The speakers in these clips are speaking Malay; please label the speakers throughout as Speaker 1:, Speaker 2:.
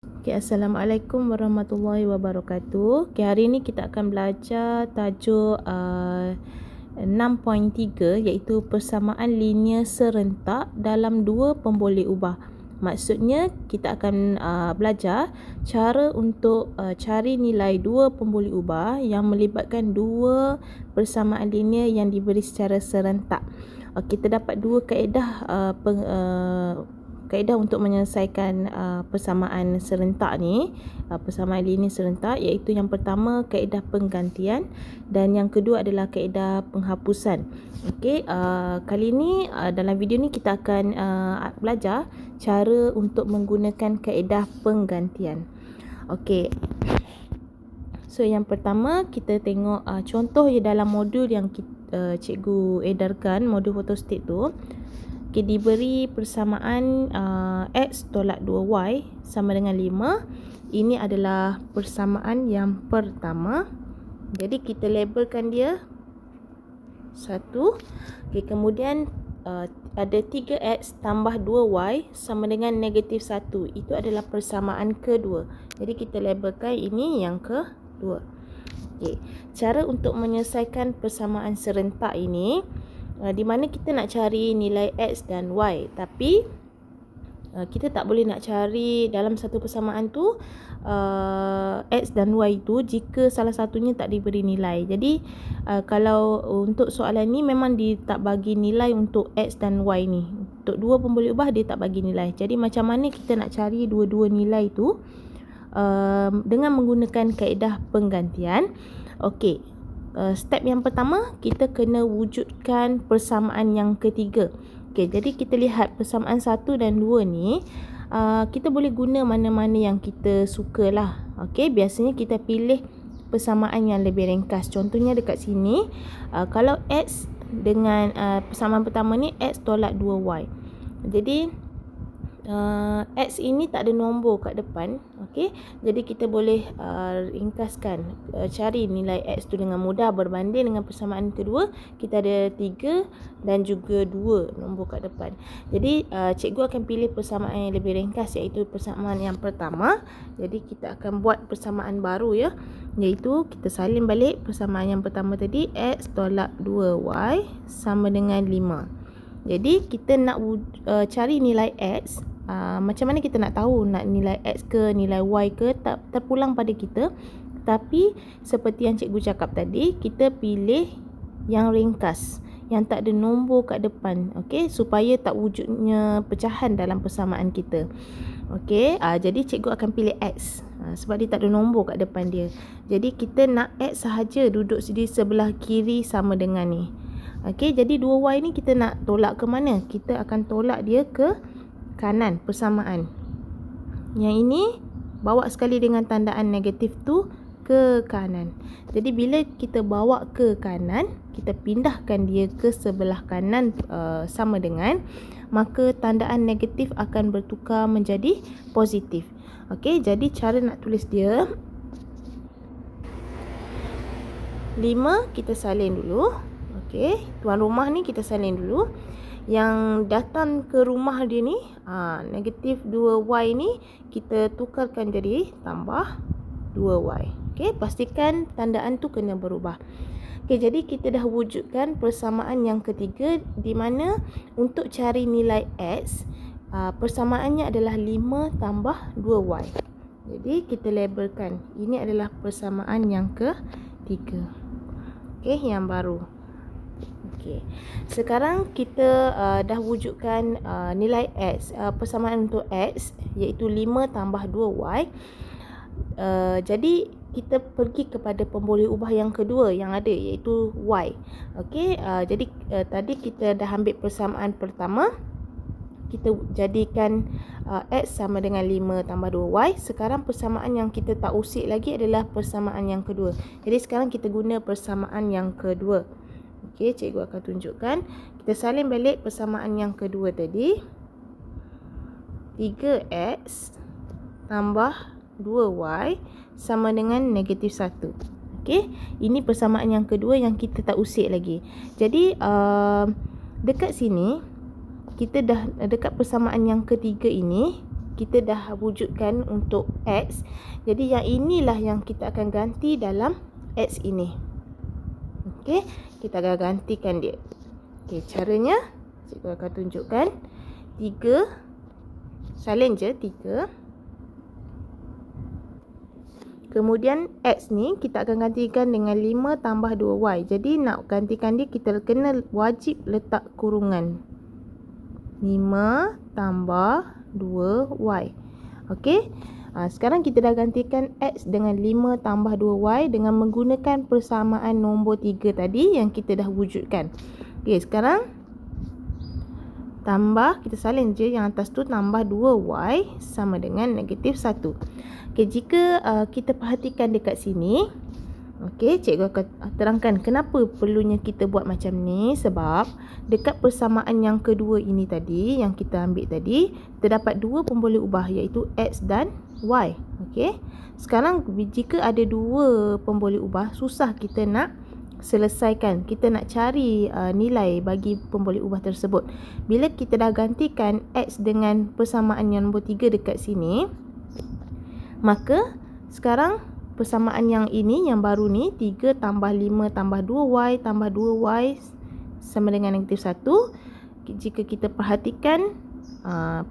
Speaker 1: Okay, Assalamualaikum warahmatullahi wabarakatuh. Okay, hari ini kita akan belajar tajuk 6.3 iaitu persamaan linear serentak dalam dua pemboleh ubah. Maksudnya kita akan belajar cara untuk cari nilai dua pemboleh ubah yang melibatkan dua persamaan linear yang diberi secara serentak. Kita dapat dua kaedah untuk menyelesaikan persamaan serentak ni, persamaan linear serentak, iaitu yang pertama kaedah penggantian dan yang kedua adalah kaedah penghapusan. Okey, kali ni dalam video ni kita akan belajar cara untuk menggunakan kaedah penggantian. Okey. So yang pertama kita tengok contoh dalam modul yang cikgu edarkan, modul photostat tu. Okay, diberi persamaan X tolak 2Y sama dengan 5. Ini adalah persamaan yang pertama. Jadi kita labelkan dia 1. Okay, kemudian ada 3X tambah 2Y sama dengan negatif 1. Itu adalah persamaan kedua. Jadi kita labelkan ini yang kedua. Okay. Cara untuk menyelesaikan persamaan serentak ini, di mana kita nak cari nilai X dan Y, tapi kita tak boleh nak cari dalam satu persamaan tu X dan Y tu jika salah satunya tak diberi nilai. Jadi kalau untuk soalan ni memang dia tak bagi nilai untuk X dan Y ni. Untuk dua pemboleh ubah dia tak bagi nilai. Jadi macam mana kita nak cari dua-dua nilai tu dengan menggunakan kaedah penggantian. Okey. Step yang pertama, kita kena wujudkan persamaan yang ketiga. Okey, jadi kita lihat persamaan 1 dan 2 ni, kita boleh guna mana-mana yang kita suka lah. Okey, biasanya kita pilih persamaan yang lebih ringkas. Contohnya dekat sini, kalau X dengan persamaan pertama ni, X tolak 2Y. Jadi X ini tak ada nombor kat depan. Okey, jadi kita boleh ringkaskan, cari nilai X tu dengan mudah berbanding dengan persamaan kedua. Kita ada 3 dan juga 2 nombor kat depan. Jadi cikgu akan pilih persamaan yang lebih ringkas, iaitu persamaan yang pertama. Jadi kita akan buat persamaan baru ya, iaitu kita salin balik persamaan yang pertama tadi, X tolak 2Y sama dengan 5. Jadi kita nak cari nilai X. Macam mana kita nak tahu nak nilai X ke nilai Y ke, tak terpulang pada kita. Tapi seperti yang cikgu cakap tadi, kita pilih yang ringkas, yang tak ada nombor kat depan. Okey, supaya tak wujudnya pecahan dalam persamaan kita. Okey, jadi cikgu akan pilih X sebab dia tak ada nombor kat depan dia. Jadi kita nak X sahaja duduk di sebelah kiri sama dengan ni. Okey, jadi 2Y ni kita nak tolak ke mana? Kita akan tolak dia ke kanan persamaan. Yang ini bawa sekali dengan tandaan negatif tu ke kanan. Jadi bila kita bawa ke kanan, kita pindahkan dia ke sebelah kanan sama dengan, maka tandaan negatif akan bertukar menjadi positif. Okey, jadi cara nak tulis dia, 5 kita salin dulu. Okey, tuan rumah ni kita salin dulu. Yang datang ke rumah dia ni, negatif 2Y ni kita tukarkan jadi tambah 2Y. Okey, pastikan tandaan tu kena berubah. Okey, jadi kita dah wujudkan persamaan yang ketiga, di mana untuk cari nilai X, persamaannya adalah 5 tambah 2Y. Jadi kita labelkan ini adalah persamaan yang ketiga. Okey, yang baru. Okey. Sekarang kita dah wujudkan nilai X, persamaan untuk X iaitu 5 tambah 2Y. Jadi kita pergi kepada pemboleh ubah yang kedua yang ada, iaitu Y. Okey, jadi tadi kita dah ambil persamaan pertama, kita jadikan X sama dengan 5 tambah 2Y. Sekarang persamaan yang kita tak usik lagi adalah persamaan yang kedua. Jadi sekarang kita guna persamaan yang kedua. Okey, cikgu akan tunjukkan. Kita salin balik persamaan yang kedua tadi. 3X tambah 2Y sama dengan negatif 1. Okey, ini persamaan yang kedua yang kita tak usik lagi. Jadi dekat sini, kita dah dekat persamaan yang ketiga ini, kita dah wujudkan untuk X. Jadi yang inilah yang kita akan ganti dalam X ini. Okey, kita akan gantikan dia. Okey, caranya cikgu akan tunjukkan. 3, salin je 3. Kemudian X ni kita akan gantikan dengan 5 tambah 2Y. Jadi nak gantikan dia, kita kena wajib letak kurungan. 5 tambah 2Y. Okey. Sekarang kita dah gantikan X dengan 5 tambah 2Y dengan menggunakan persamaan nombor 3 tadi yang kita dah wujudkan. Okey, sekarang tambah, kita salin je yang atas tu, tambah 2Y sama dengan negatif 1. Okey, jika kita perhatikan dekat sini, okey, cikgu akan terangkan kenapa perlunya kita buat macam ni. Sebab dekat persamaan yang kedua ini tadi, yang kita ambil tadi, terdapat dua pemboleh ubah, iaitu X dan Y. Okey, sekarang jika ada dua pemboleh ubah, susah kita nak selesaikan. Kita nak cari nilai bagi pemboleh ubah tersebut. Bila kita dah gantikan X dengan persamaan yang nombor 3 dekat sini, maka sekarang persamaan yang ini, yang baru ni, 3 tambah 5 tambah 2Y tambah 2Y sama dengan negatif 1. Jika kita perhatikan,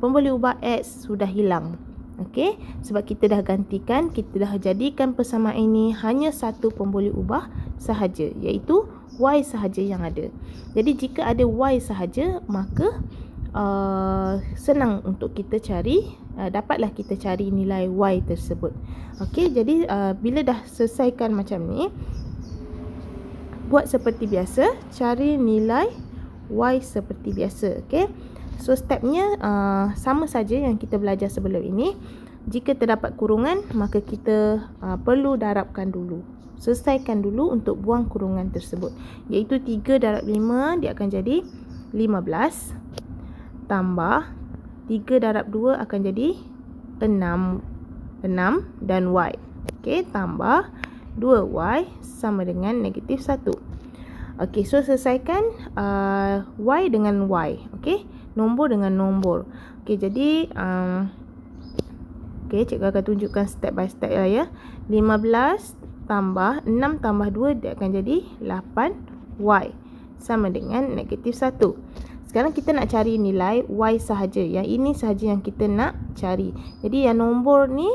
Speaker 1: pemboleh ubah X sudah hilang. Okey, sebab kita dah gantikan, kita dah jadikan persamaan ini hanya satu pemboleh ubah sahaja, iaitu Y sahaja yang ada. Jadi jika ada Y sahaja, maka senang untuk kita cari, dapatlah kita cari nilai Y tersebut. Okey, jadi bila dah selesaikan macam ni, buat seperti biasa, cari nilai Y seperti biasa. Okey, so stepnya sama saja yang kita belajar sebelum ini. Jika terdapat kurungan, maka kita perlu darabkan dulu. Selesaikan dulu untuk buang kurungan tersebut, iaitu 3 darab 5, dia akan jadi 15. Tambah 3 darab 2 akan jadi 6 dan Y. Okey, tambah 2Y sama dengan negatif 1. Okey, so selesaikan Y dengan Y. Okey, nombor dengan nombor. Okey, jadi okey, cikgu akan tunjukkan step by step lah ya. 15 tambah 6 tambah 2, dia akan jadi 8Y sama dengan negatif 1. Sekarang kita nak cari nilai Y sahaja. Yang ini sahaja yang kita nak cari. Jadi yang nombor ni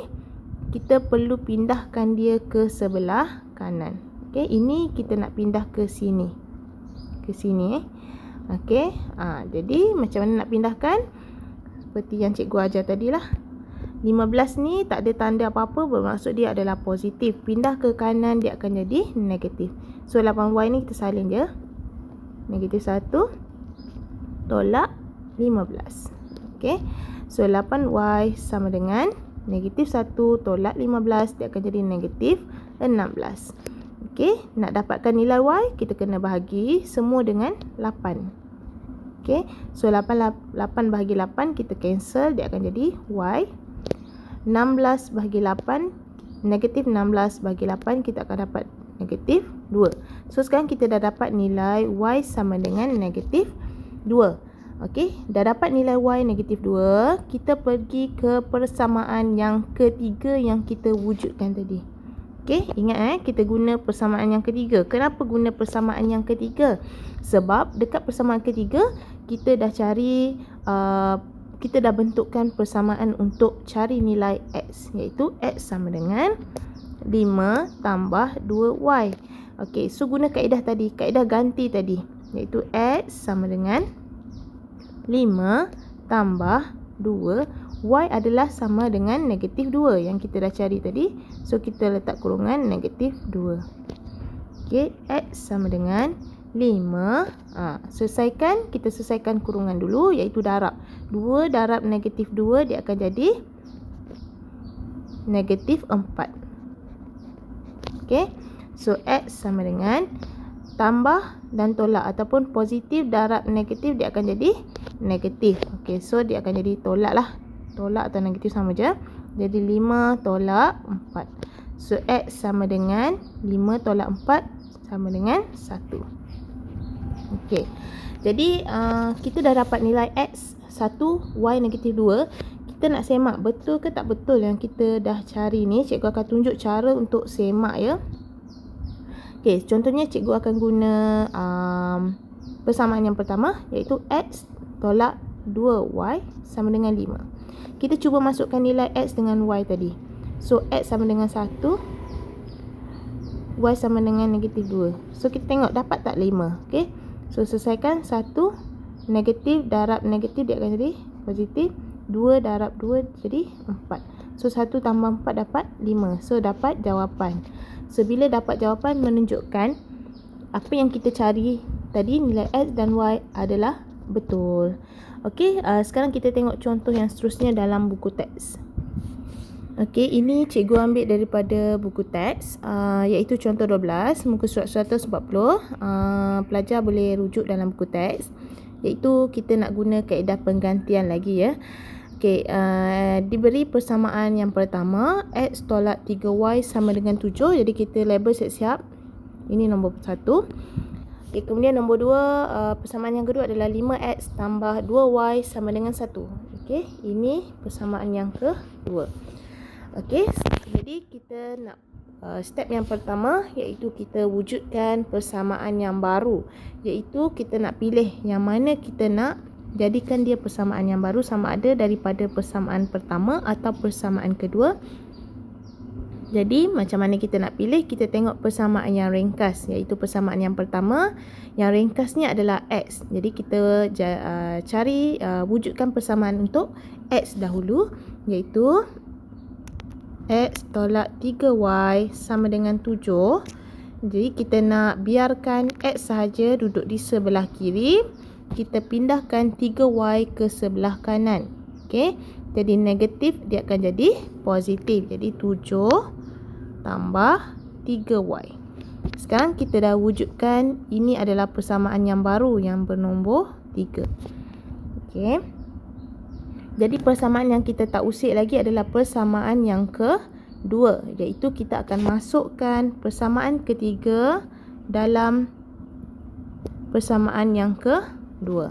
Speaker 1: kita perlu pindahkan dia ke sebelah kanan. Okey, ini kita nak pindah ke sini. Ke sini Okey, jadi macam mana nak pindahkan? Seperti yang cikgu ajar tadilah. 15 ni tak ada tanda apa-apa, bermaksud dia adalah positif. Pindah ke kanan, dia akan jadi negatif. So 8Y ni kita salin je. Negatif 1 tolak 15. Okey, so 8Y sama dengan negatif 1 tolak 15, dia akan jadi negatif 16. Okey, nak dapatkan nilai Y, kita kena bahagi semua dengan 8. Okey, so 8 bahagi 8, kita cancel, dia akan jadi Y. 16 bahagi 8, negatif 16 bahagi 8, kita akan dapat negatif 2. So sekarang kita dah dapat nilai Y sama dengan negatif 2. Okey, dah dapat nilai Y negatif 2. Kita pergi ke persamaan yang ketiga yang kita wujudkan tadi. Okey, ingat kita guna persamaan yang ketiga. Kenapa guna persamaan yang ketiga? Sebab dekat persamaan ketiga, kita dah cari, kita dah bentukkan persamaan untuk cari nilai X, iaitu X sama dengan 5 tambah 2Y. Okey, so guna kaedah tadi, kaedah ganti tadi, iaitu X sama dengan 5 tambah 2, Y adalah sama dengan negatif 2 yang kita dah cari tadi. So kita letak kurungan negatif 2. Okey, X sama dengan 5. Selesaikan, kita selesaikan kurungan dulu, iaitu darab. 2 darab negatif 2, dia akan jadi negatif 4. Okey, so X sama dengan tambah dan tolak, ataupun positif darab negatif, dia akan jadi negatif. Okey, so dia akan jadi tolak lah. Tolak atau negatif sama je. Jadi 5 tolak 4. So X sama dengan 5 tolak 4 sama dengan 1. Okey, jadi kita dah dapat nilai X 1, Y negatif 2. kita nak semak betul ke tak betul yang kita dah cari ni. Cikgu akan tunjuk cara untuk semak ya. Okey, contohnya cikgu akan guna persamaan yang pertama, iaitu X tolak 2Y sama dengan 5. Kita cuba masukkan nilai X dengan Y tadi. So, X sama dengan 1, Y sama dengan negatif 2. So, kita tengok dapat tak 5. Okey, so selesaikan. 1 negatif darab negatif dia akan jadi positif. 2 darab 2 jadi 4. So, 1 tambah 4 dapat 5. So, dapat jawapan. So, bila dapat jawapan menunjukkan apa yang kita cari tadi, nilai X dan Y adalah betul. Okey, sekarang kita tengok contoh yang seterusnya dalam buku teks. Okey, ini cikgu ambil daripada buku teks, iaitu contoh 12, muka surat 140. Pelajar boleh rujuk dalam buku teks, iaitu kita nak guna kaedah penggantian lagi ya. Okey, diberi persamaan yang pertama, X tolak 3Y sama dengan 7. Jadi kita label siap-siap. Ini nombor 1. Okey, kemudian nombor 2, persamaan yang kedua adalah 5X tambah 2Y sama dengan 1. Okey, ini persamaan yang kedua. Okey, jadi kita nak step yang pertama, iaitu kita wujudkan persamaan yang baru. Iaitu kita nak pilih yang mana kita nak jadikan dia persamaan yang baru, sama ada daripada persamaan pertama atau persamaan kedua. Jadi macam mana kita nak pilih? Kita tengok persamaan yang ringkas, iaitu persamaan yang pertama. Yang ringkasnya adalah X. Jadi kita cari wujudkan persamaan untuk X dahulu, iaitu X tolak 3Y sama dengan 7. Jadi kita nak biarkan X sahaja duduk di sebelah kiri. Kita pindahkan 3Y ke sebelah kanan. Okey, jadi negatif dia akan jadi positif. Jadi 7 tambah 3Y. Sekarang kita dah wujudkan, ini adalah persamaan yang baru yang bernombor 3. Okey, jadi persamaan yang kita tak usik lagi adalah persamaan yang kedua, iaitu kita akan masukkan persamaan ketiga dalam persamaan yang kedua.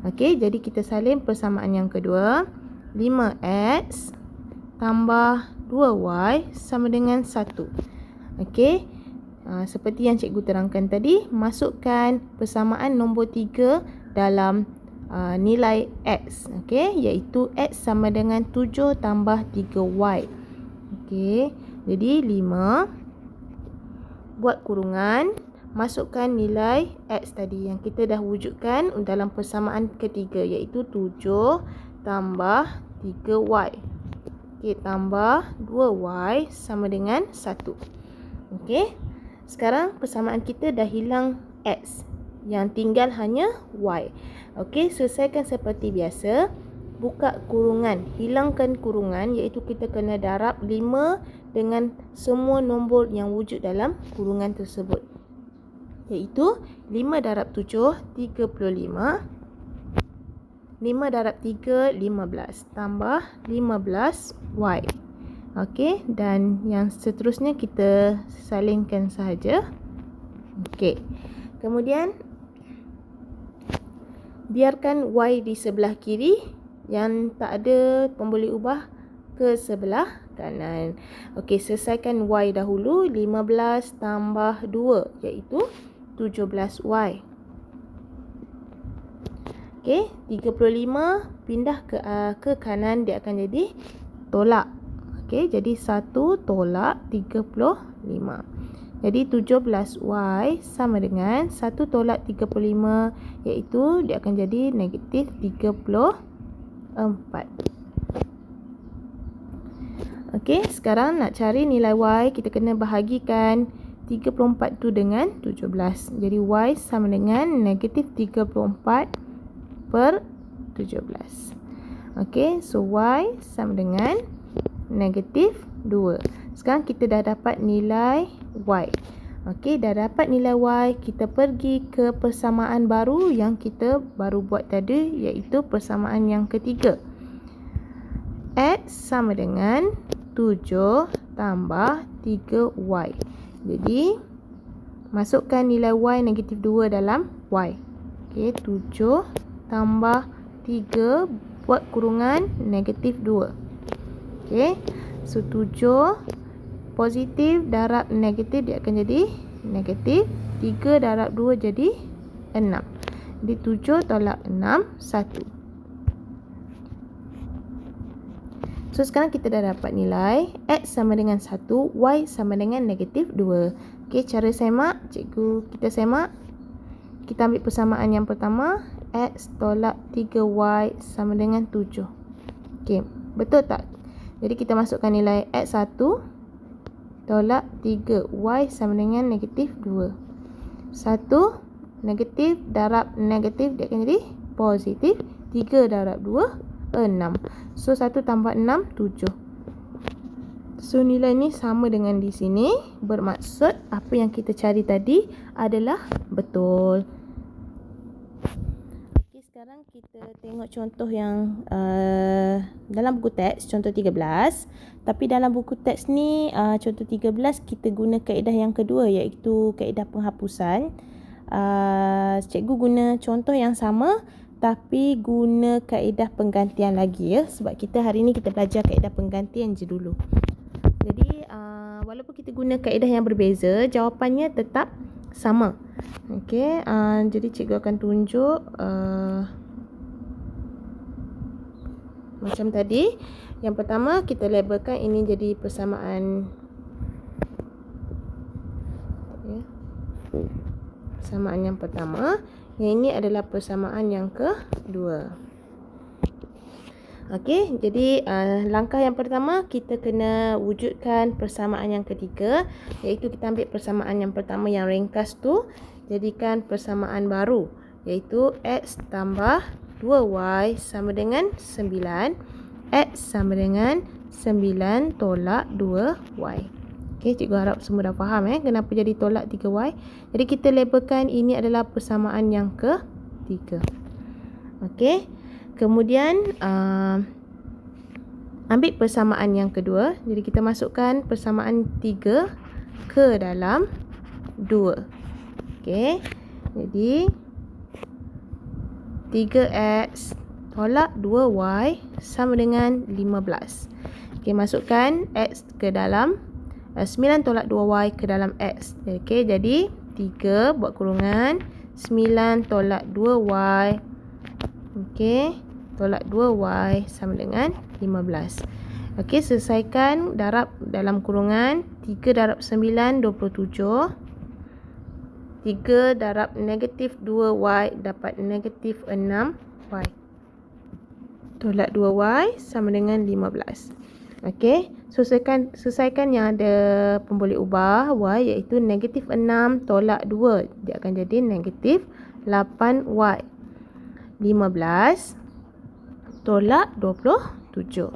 Speaker 1: Okey, jadi kita salin persamaan yang kedua. 5X tambah 2Y sama dengan 1. Okey, seperti yang cikgu terangkan tadi, masukkan persamaan nombor 3 dalam nilai X. Okey, iaitu X sama dengan 7 tambah 3Y. Okey, jadi 5, buat kurungan, masukkan nilai X tadi yang kita dah wujudkan dalam persamaan ketiga, iaitu 7 tambah 3Y. Okey, tambah 2Y sama dengan 1. Okey, sekarang persamaan kita dah hilang X, yang tinggal hanya Y. Okey, selesaikan seperti biasa. Buka kurungan, hilangkan kurungan, iaitu kita kena darab 5 dengan semua nombor yang wujud dalam kurungan tersebut, iaitu 5 darab 7, 35. 5 darab 3, 15. Tambah 15Y. Okey, dan yang seterusnya kita salingkan sahaja. Okey, kemudian biarkan Y di sebelah kiri, yang tak ada pun boleh ubah ke sebelah kanan. Okey, selesaikan Y dahulu. 15 tambah 2, iaitu 17Y. Okey, 35 pindah ke kanan, dia akan jadi tolak. Okey, jadi 1 tolak 35. Jadi 17Y sama dengan 1 tolak 35, iaitu dia akan jadi negatif 34. Okey, sekarang nak cari nilai Y, kita kena bahagikan 34 tu dengan 17. Jadi Y sama dengan negatif 34 per 17. Okey, so Y sama dengan negatif 2. Sekarang kita dah dapat nilai Y. Okey, dah dapat nilai Y, kita pergi ke persamaan baru yang kita baru buat tadi, iaitu persamaan yang ketiga. X sama dengan 7 tambah 3Y. Jadi, masukkan nilai Y negatif 2 dalam Y. Okey, 7 tambah 3 buat kurungan negatif 2. Okey. So 7 positif darab negatif dia akan jadi negatif. 3 darab 2 jadi 6. Jadi 7 tolak 6, 1. So sekarang kita dah dapat nilai X sama dengan 1, Y sama dengan negatif 2. Okey, cara semak, cikgu kita semak. Kita ambil persamaan yang pertama, X tolak 3Y sama dengan 7. Okey, betul tak? Jadi kita masukkan nilai X1 tolak 3Y sama dengan negatif 2. 1 negatif darab negatif dia akan jadi positif. 3 darab 2, 6. So 1 tambah 6, 7. So nilai ni sama dengan di sini. Bermaksud apa yang kita cari tadi adalah betul. Okey, sekarang kita tengok contoh yang dalam buku teks, contoh 13. Tapi dalam buku teks ni, contoh 13 kita guna kaedah yang kedua, iaitu kaedah penghapusan. Cikgu guna contoh yang sama tapi guna kaedah penggantian lagi ya, sebab kita hari ni kita belajar kaedah penggantian je dulu. Jadi walaupun kita guna kaedah yang berbeza, jawapannya tetap sama. Okey, jadi cikgu akan tunjuk macam tadi. Yang pertama kita labelkan ini jadi persamaan, persamaan yang pertama. Yang ini adalah persamaan yang kedua. Okey, jadi langkah yang pertama kita kena wujudkan persamaan yang ketiga, iaitu kita ambil persamaan yang pertama yang ringkas tu, jadikan persamaan baru, iaitu X tambah 2Y sama dengan 9. X sama dengan 9 tolak 2Y. Okey, cikgu harap semua dah faham kenapa jadi tolak 3Y. Jadi kita labelkan ini adalah persamaan yang ketiga. Okey. Kemudian ambil persamaan yang kedua. Jadi kita masukkan persamaan 3 ke dalam 2. Okey. Jadi 3X tolak 2Y sama dengan 15. Okey, masukkan X ke dalam 9 tolak 2Y ke dalam X. Okey, jadi 3 buat kurungan 9 tolak 2Y. Okey, tolak 2Y sama dengan 15. Okey, selesaikan darab dalam kurungan. 3 darab 9, 27. 3 darab negatif 2Y dapat negatif 6Y. Tolak 2Y sama dengan 15. Okey, selesaikan yang ada pemboleh ubah Y, iaitu negatif 6 tolak 2. Dia akan jadi negatif 8Y. 15 tolak 27.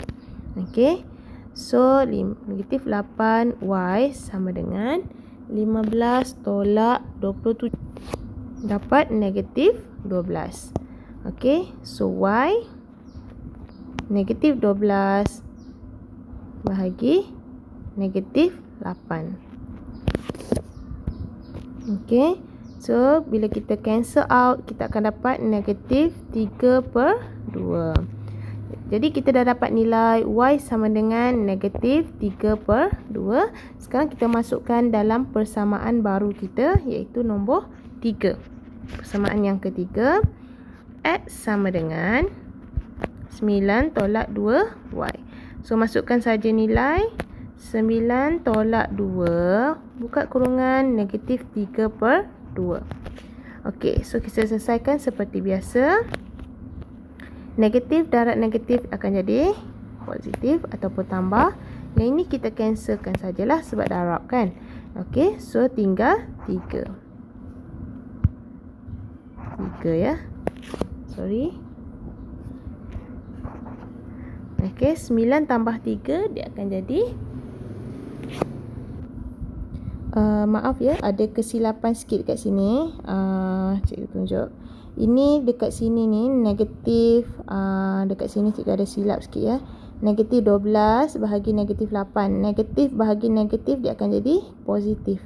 Speaker 1: Okey, so negatif 8Y sama dengan 15 tolak 27. Dapat negatif 12. Okey, so Y negatif 12 bahagi negatif 8. Okey, so bila kita cancel out, kita akan dapat negatif 3/2. Jadi kita dah dapat nilai Y sama dengan negatif 3/2. Sekarang kita masukkan dalam persamaan baru kita, iaitu nombor 3. Persamaan yang ketiga, X sama dengan 9 tolak 2Y. So masukkan saja nilai 9 tolak 2, buka kurungan negatif 3/2. Okey, so kita selesaikan seperti biasa. Negatif darab negatif akan jadi positif ataupun tambah. Yang ini kita cancelkan sajalah sebab darab kan. Okey, so tinggal 3. 3 ya. Sorry. Okey, 9 tambah 3 dia akan jadi maaf ya, ada kesilapan sikit kat sini. Cikgu tunjuk. Ini dekat sini ni negatif, dekat sini cikgu ada silap sikit ya. Negatif 12 bahagi negatif 8. Negatif bahagi negatif dia akan jadi positif.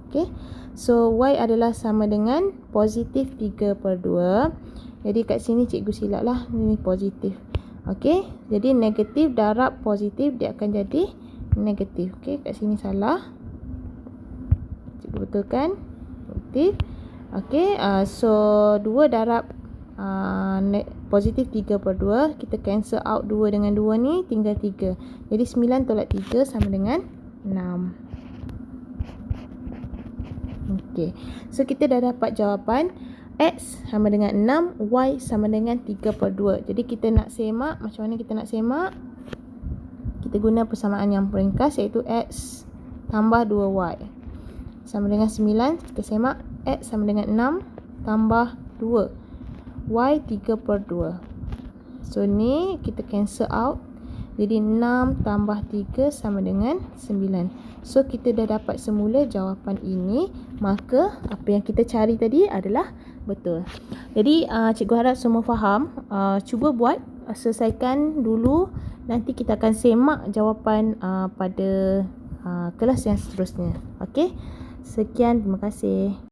Speaker 1: Okey. So Y adalah sama dengan positif 3/2. Jadi kat sini cikgu silap lah. Ini positif. Okey. Jadi negatif darab positif dia akan jadi negatif. Okey, kat sini salah. Cikgu betulkan. Positif. Okey, so 2 darab positif 3/2. Kita cancel out 2 dengan 2 ni, tinggal 3. Jadi 9 tolak 3 sama dengan 6. Okey. So kita dah dapat jawapan X sama dengan 6, Y sama dengan 3/2. Jadi kita nak semak, macam mana kita nak semak? Kita guna persamaan yang ringkas, iaitu X tambah 2Y sama dengan 9. Kita semak X sama dengan 6 tambah 2, Y 3/2. So ni kita cancel out. Jadi 6 tambah 3 sama dengan 9. So kita dah dapat semula jawapan ini. Maka apa yang kita cari tadi adalah betul. Jadi cikgu harap semua faham. Cuba buat, selesaikan dulu. Nanti kita akan semak jawapan pada kelas yang seterusnya. Okey. Sekian, terima kasih.